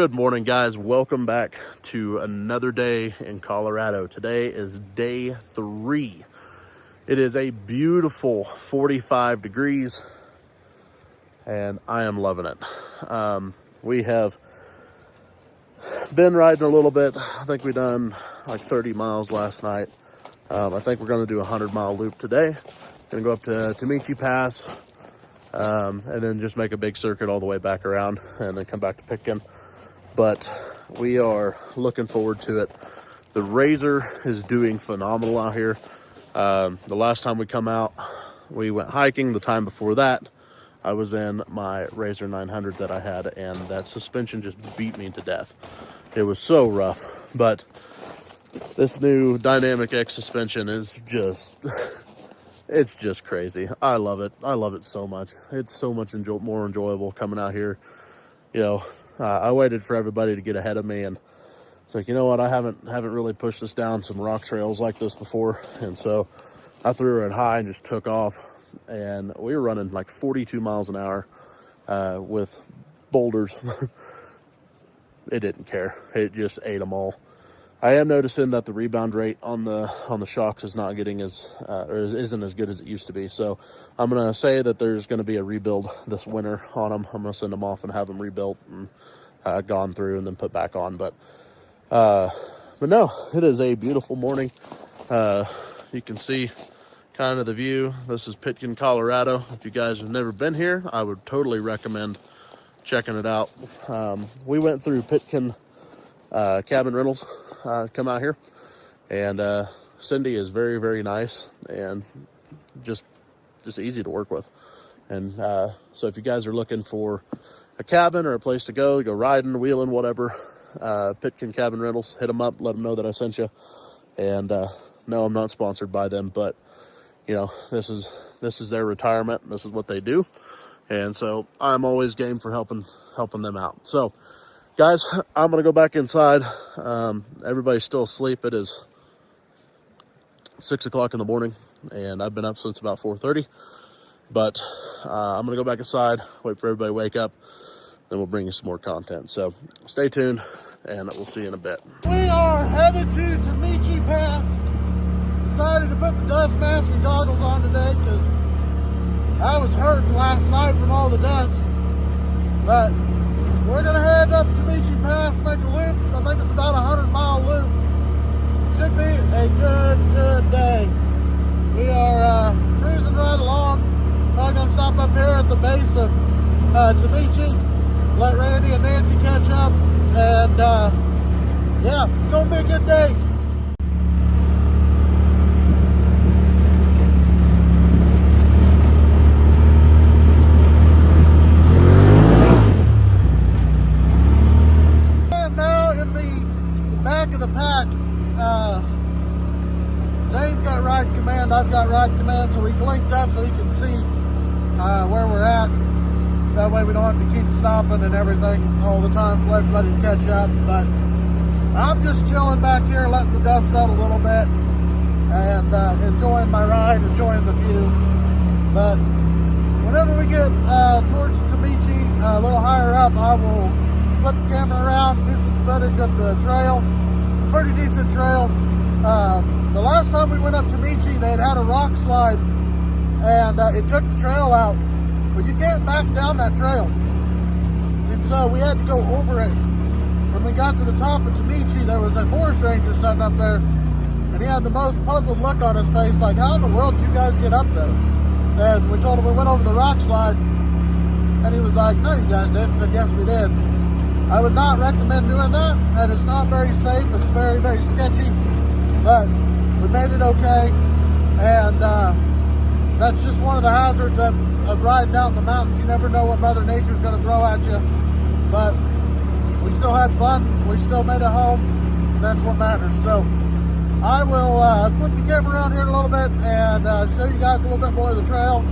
Good morning, guys. Welcome back to another day in Colorado. Today is day 3. It is a beautiful 45 degrees and I am loving it. We have been riding a little bit. I think we done like 30 miles last night. I think we're going to do a 100-mile loop today. Going to go up to Tamichi Pass and then just make a big circuit all the way back around and then come back to Pitkin. But we are looking forward to it. The Razor is doing phenomenal out here. The last time we come out, we went hiking. The time before that, I was in my Razor 900 that I had, and that suspension just beat me to death. It was so rough, but this new Dynamic X suspension is just, it's just crazy. I love it. I love it so much. It's so much more enjoyable coming out here. You know, I waited for everybody to get ahead of me, and it's like, you know what, I haven't really pushed this down some rock trails like this before, and so I threw her in high and just took off, and we were running like 42 miles an hour with boulders. It didn't care. It just ate them all. I am noticing that the rebound rate on the shocks is not getting or isn't as good as it used to be. So I'm going to say that there's going to be a rebuild this winter on them. I'm going to send them off and have them rebuilt and gone through and then put back on. But no, it is a beautiful morning. You can see kind of the view. This is Pitkin, Colorado. If you guys have never been here, I would totally recommend checking it out. We went through Pitkin cabin rentals come out here, and Cindy is very, very nice and just easy to work with. And so if you guys are looking for a cabin or a place to go riding, wheeling, whatever, Pitkin Cabin Rentals, hit them up, let them know that I sent you. And no, I'm not sponsored by them, but you know, this is their retirement. This is what they do, and so I'm always game for helping them out. So guys, I'm going to go back inside. Everybody's still asleep. It is 6 o'clock in the morning, and I've been up since about 4:30. But I'm going to go back inside, wait for everybody to wake up, then we'll bring you some more content. So stay tuned, and we'll see you in a bit. We are headed to Tamichi Pass. Decided to put the dust mask and goggles on today because I was hurting last night from all the dust. But we're going to head up to Tamichi Pass, make a loop. I think it's about a 100-mile loop. Should be a good day. We are cruising right along. Probably going to stop up here at the base of Tamichi, let Randy and Nancy catch up, and yeah, it's going to be a good day. Back of the pack, Zane's got ride command, I've got ride command, so we linked up so he can see where we're at. That way we don't have to keep stopping and everything all the time for everybody to catch up. But I'm just chilling back here, letting the dust settle a little bit, and enjoying my ride, enjoying the view. But whenever we get towards Tamichi, a little higher up, I will flip the camera around, do some footage of the trail. It's a pretty decent trail. The last time we went up to Tamichi, they had a rock slide, and it took the trail out. But you can't back down that trail. And so we had to go over it. When we got to the top of Tamichi, there was a forest ranger sitting up there, and he had the most puzzled look on his face, like, how in the world did you guys get up there? And we told him we went over the rock slide, and he was like, no, you guys didn't. I said, yes, we did. I would not recommend doing that, and it's not very safe. It's very, very sketchy, but we made it okay, and that's just one of the hazards of riding down the mountains. You never know what Mother Nature's going to throw at you, but we still had fun. We still made it home, and that's what matters. So I will flip the camera around here in a little bit and show you guys a little bit more of the trail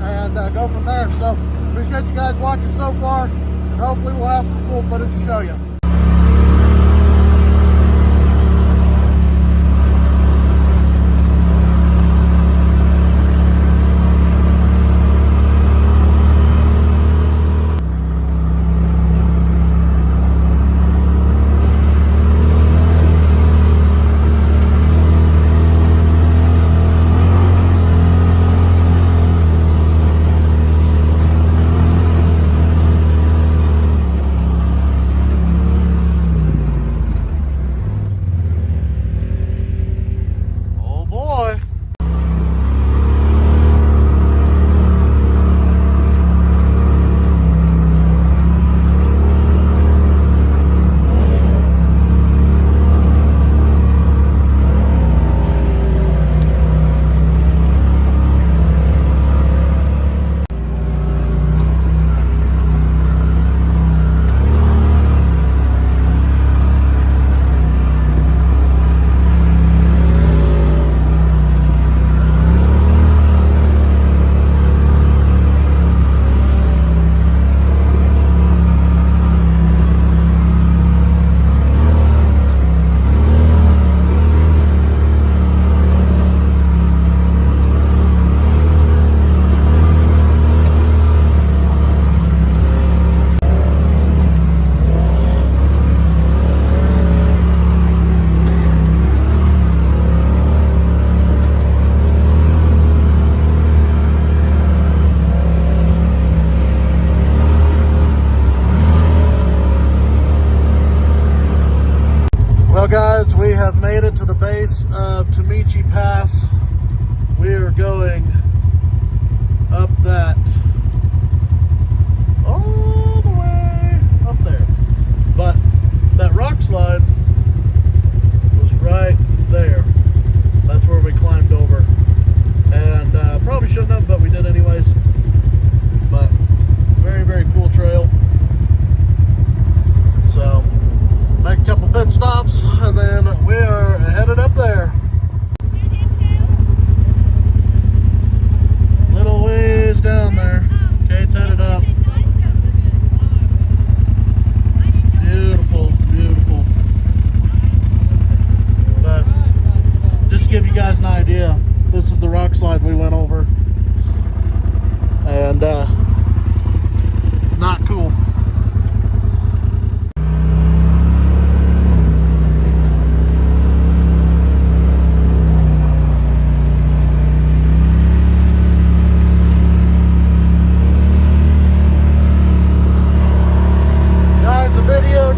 and go from there. So appreciate you guys watching so far, and hopefully we'll have some cool footage to show you. guys, we have made it to the base of Tamichi Pass. We are going up that all the way up there. But that rock slide was right there. That's where we climbed over. And probably shouldn't have, but we did anyways. But very, very cool trail. So, make a couple pit stops, and then we are headed up there. Little ways down there. Kate's headed up. Beautiful, beautiful. But just to give you guys an idea, this is the rock slide we went over. And not cool.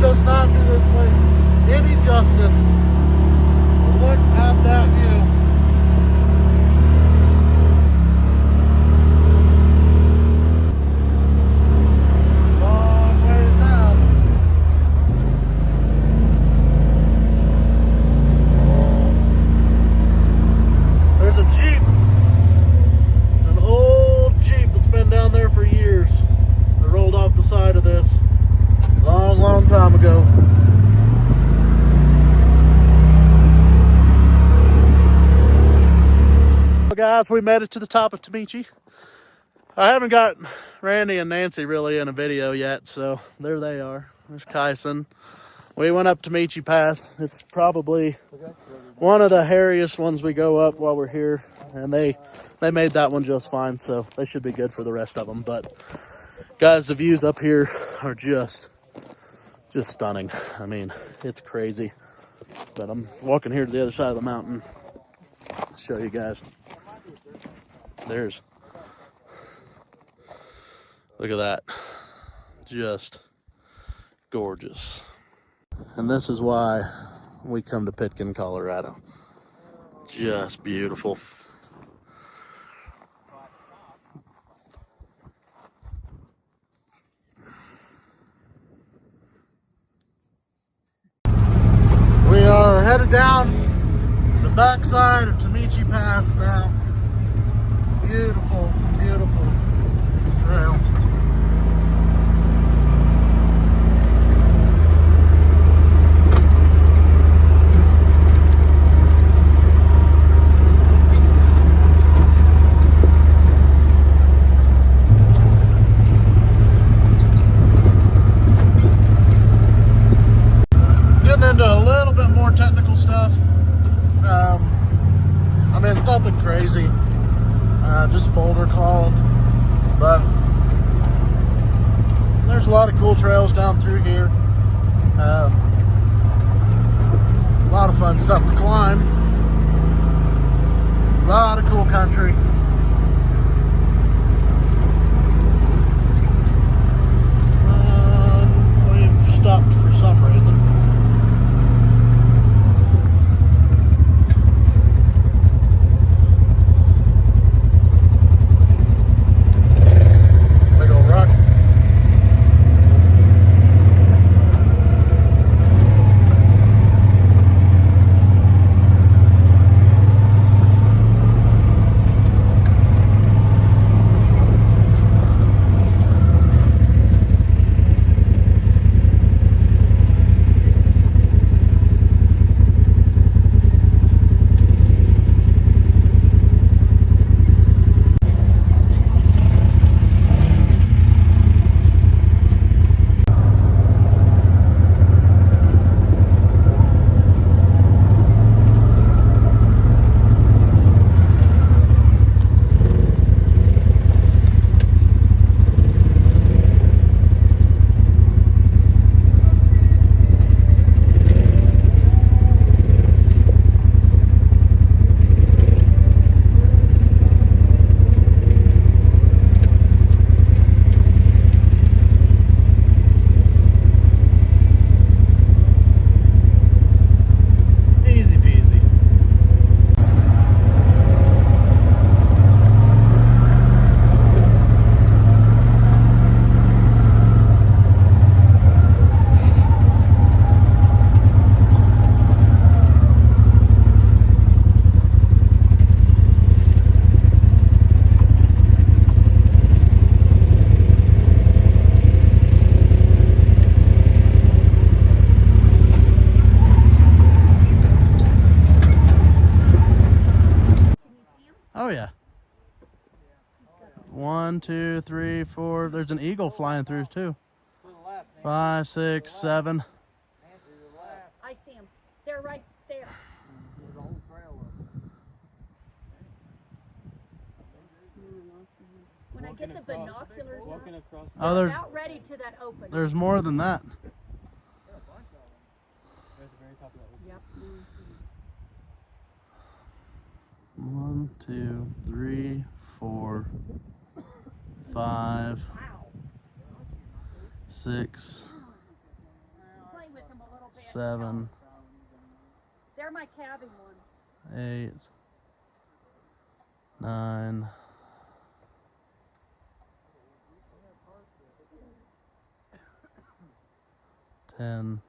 Does not do this place any justice. Look at that view. Long ways down. There's a Jeep, an old Jeep that's been down there for years. It rolled off the side of this. Long time ago. Well, guys, we made it to the top of Tamichi. I haven't got Randy and Nancy really in a video yet, so there they are. There's Kyson. We went up Tamichi Pass. It's probably one of the hairiest ones we go up while we're here, and they made that one just fine, so they should be good for the rest of them. But guys, the views up here are just stunning. I mean, it's crazy. But I'm walking here to the other side of the mountain. I'll show you guys. Look at that. Just gorgeous. And this is why we come to Pitkin, Colorado. Just beautiful. We are headed down the backside of Tamichi Pass now. Beautiful, beautiful trail. Into a little bit more technical stuff. I mean, it's nothing crazy, just boulder crawling, but there's a lot of cool trails down through here. A lot of fun stuff to climb. A lot of cool country. We've stopped for some reason. 1, 2, 3, 4. There's an eagle flying through too. 5, 6, 7. I see them. They're right there. When I get the binoculars Oh, they're about ready to that open. There's more than that. Yep. 1, 2, 3, 4, 5, 6, Play with them a little bit. 7, They're my calving ones. 8, 9, 10, 11.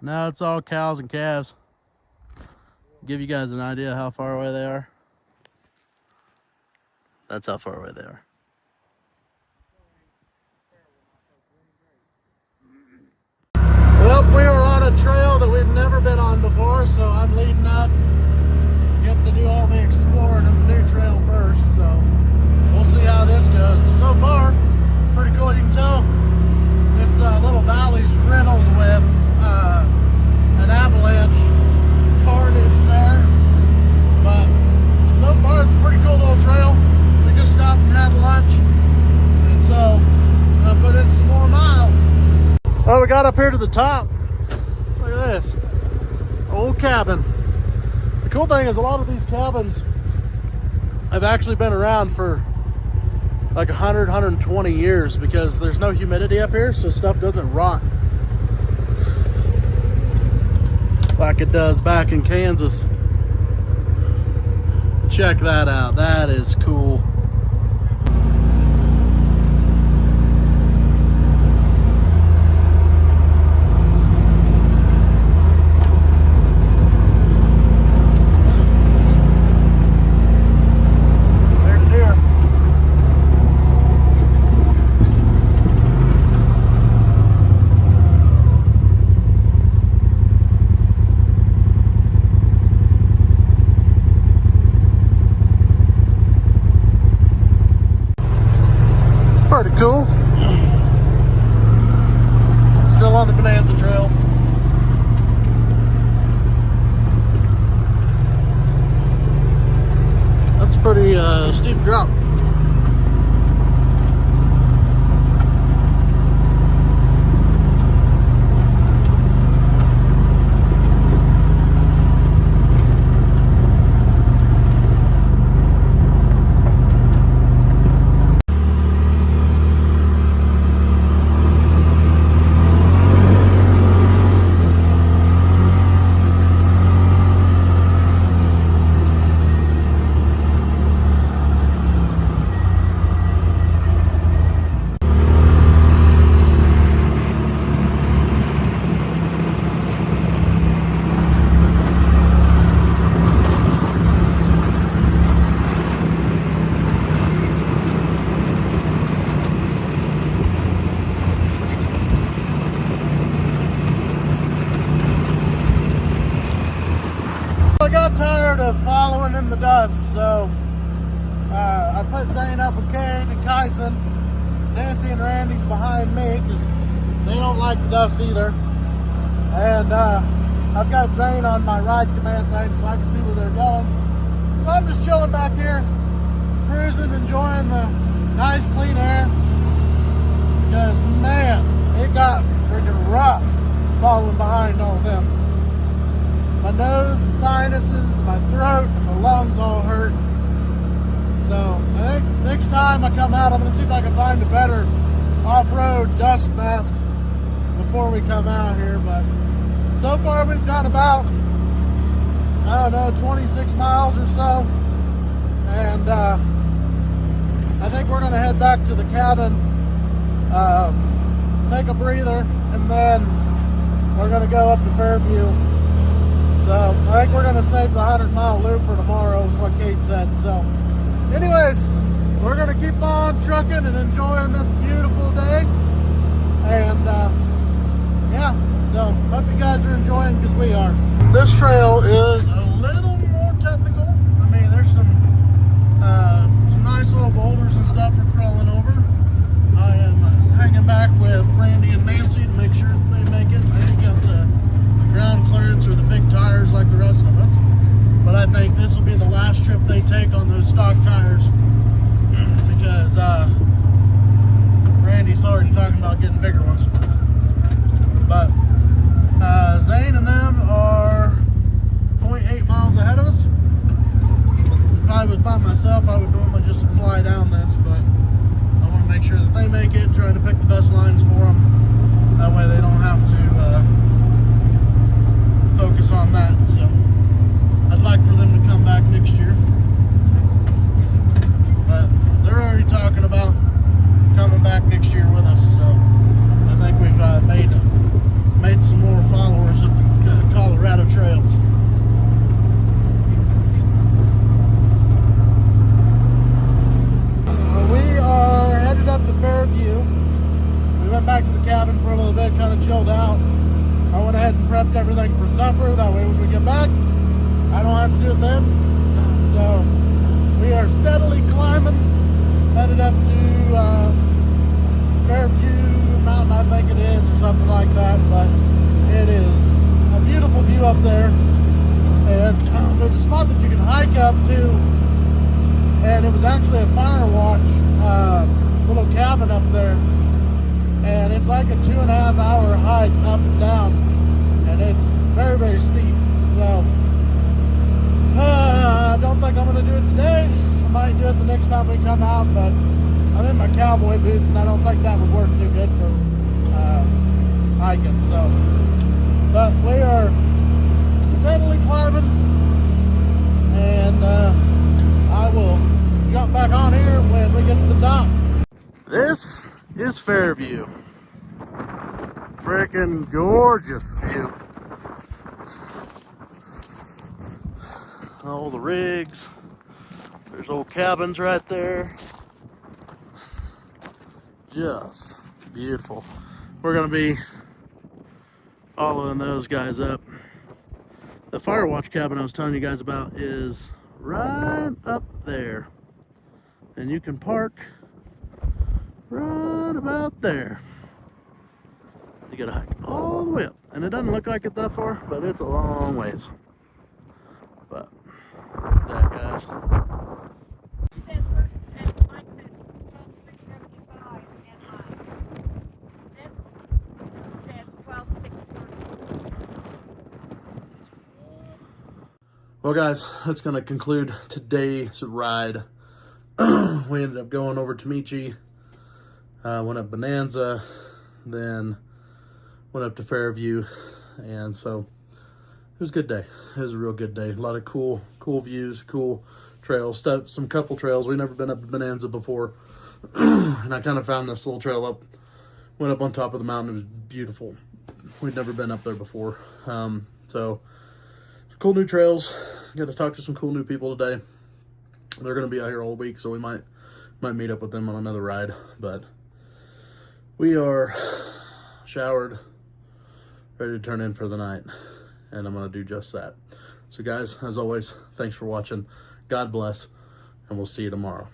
No, it's all cows and calves. Give you guys an idea how far away they are. That's how far away they are. Well, we are on a trail that we've never been on before, so I'm leading up, getting to do all the exploring of the new trail first, so we'll see how this goes. But so far, pretty cool. You can tell this little valley's riddled with an avalanche carnage there, but so far it's a pretty cool little trail. We just stopped and had lunch, and so I'm gonna put in some more miles. Oh, we got up here to the top. Look at this old cabin. The cool thing is a lot of these cabins have actually been around for like 100, 120 years because there's no humidity up here, so stuff doesn't rot like it does back in Kansas. Check that out. That is cool. Pretty cool. Still on the Bonanza Trail. That's a pretty steep drop. I got tired of following in the dust, so I put Zane up with Karen and Kyson. Nancy and Randy's behind me because they don't like the dust either. And I've got Zane on my ride command thing so I can see where they're going. So I'm just chilling back here, cruising, enjoying the nice clean air. Because man, it got freaking rough following behind all of them. My nose and sinuses, and my throat, and my lungs all hurt. So I think next time I come out, I'm going to see if I can find a better off-road dust mask before we come out here. But so far we've done about, I don't know, 26 miles or so. And I think we're going to head back to the cabin, take a breather, and then we're going to go up to Fairview. So I think we're going to save the 100-mile loop for tomorrow is what Kate said. So anyways, we're going to keep on trucking and enjoying this beautiful day. And yeah, so hope you guys are enjoying, because we are. This trail is a little more technical. I mean, there's some nice little boulders and stuff for crawling over. I am hanging back with Randy and Nancy to make sure that they make it. I ain't got the ground clearance or the big tires like the rest of us, but I think this will be the last trip they take on those stock tires, because Randy's already talking about getting bigger ones. But Zane and them are 0.8 miles ahead of us. If I was by myself, I would normally just fly down this, but I want to make sure that they make it, trying to pick the best lines for them. That way they don't have to focus on that. So I'd like for them to come back next year. But they're already talking about coming back next year with us. So I think we've made some more followers of the Colorado trails. We are headed up to Fairview. We went back to the cabin for a little bit, kind of chilled out. I went ahead and prepped everything for supper. That way when we get back, I don't have to do it then. So we are steadily climbing, headed up to Fairview Mountain, I think it is, or something like that. But it is a beautiful view up there. And there's a spot that you can hike up to. And it was actually a fire watch little cabin up there, and it's like a 2.5 hour hike up and down, and it's very, very steep. So I don't think I'm going to do it today. I might do it the next time we come out, but I'm in my cowboy boots, and I don't think that would work too good for hiking. So, but we are steadily climbing, and I will jump back on here when we get to the top. This is Fairview. Freaking gorgeous view. All the rigs. There's old cabins right there. Just beautiful. We're gonna be following those guys up. The Firewatch cabin I was telling you guys about is right up there. And you can park right about there. You gotta hike all the way up. And it doesn't look like it that far, but it's a long ways. But, that guys. Well guys, that's going to conclude today's ride. We ended up going over to Michi, went up Bonanza, then went up to Fairview, and so it was a good day. It was a real good day. A lot of cool views, cool trails, stuff, some couple trails. We've never been up to Bonanza before, and I kind of found this little trail up, went up on top of the mountain. It was beautiful. We'd never been up there before, so cool new trails. Got to talk to some cool new people today. They're going to be out here all week, so we might meet up with them on another ride. But we are showered, ready to turn in for the night, and I'm going to do just that. So guys, as always, thanks for watching. God bless, and we'll see you tomorrow.